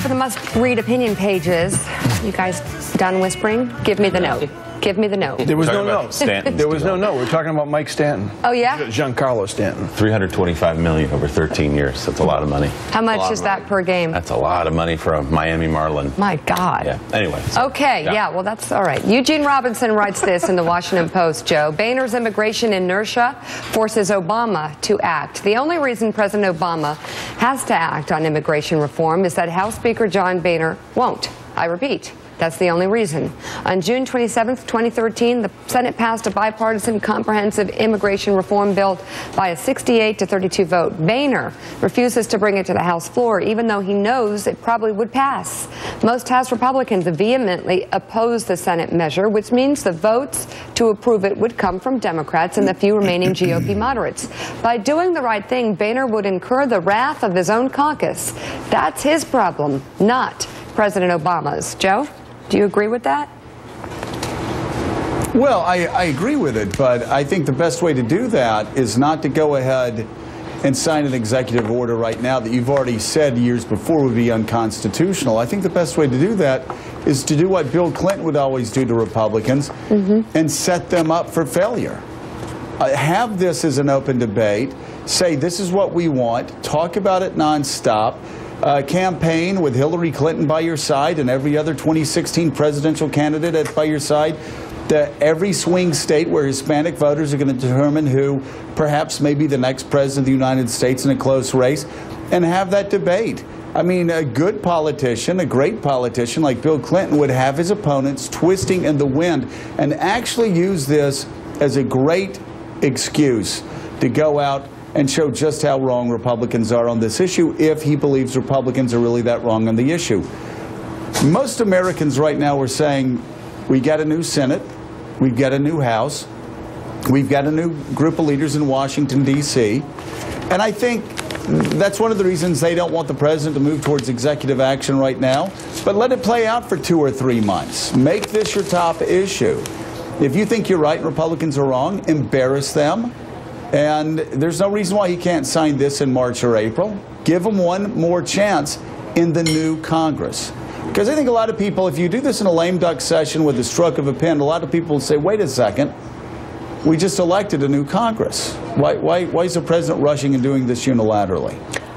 For the must-read opinion pages, you guys done whispering? Give me the note. Give me the note. There was no note. Stanton's There was deal. no note. We're talking about Mike Stanton. Oh, yeah? Giancarlo Stanton. $325 million over 13 years. That's a lot of money. How much is that per game? That's a lot of money for a Miami Marlin. My God. Yeah. Anyway. Okay, yeah, well, that's all right. Eugene Robinson writes this in the Washington Post, Joe. Boehner's immigration inertia forces Obama to act. The only reason President Obama has to act on immigration reform is that House Speaker John Boehner won't. I repeat. That's the only reason. On June 27, 2013, the Senate passed a bipartisan comprehensive immigration reform bill by a 68-32 vote. Boehner refuses to bring it to the House floor, even though he knows it probably would pass. Most House Republicans vehemently oppose the Senate measure, which means the votes to approve it would come from Democrats and the few remaining GOP moderates. By doing the right thing, Boehner would incur the wrath of his own caucus. That's his problem, not President Obama's. Joe? Do you agree with that? Well, I agree with it, but I think the best way to do that is not to go ahead and sign an executive order right now that you've already said years before would be unconstitutional. I think the best way to do that is to do what Bill Clinton would always do to Republicans and set them up for failure. Have this as an open debate. Say this is what we want. Talk about it nonstop. Campaign with Hillary Clinton by your side and every other 2016 presidential candidate by your side. Every swing state where Hispanic voters are going to determine who perhaps may be the next president of the United States in a close race, and have that debate. I mean, a good politician, a great politician like Bill Clinton would have his opponents twisting in the wind and actually use this as a great excuse to go out and show just how wrong Republicans are on this issue if he believes Republicans are really that wrong on the issue. Most Americans right now are saying, we got a new Senate, we've got a new House, we've got a new group of leaders in Washington, D.C., and I think that's one of the reasons they don't want the president to move towards executive action right now, but let it play out for 2 or 3 months. Make this your top issue. If you think you're right and Republicans are wrong, embarrass them. And there's no reason why he can't sign this in March or April. Give him one more chance in the new Congress. Because I think a lot of people, if you do this in a lame duck session with a stroke of a pen, a lot of people will say, wait a second, we just elected a new Congress. Why is the president rushing and doing this unilaterally?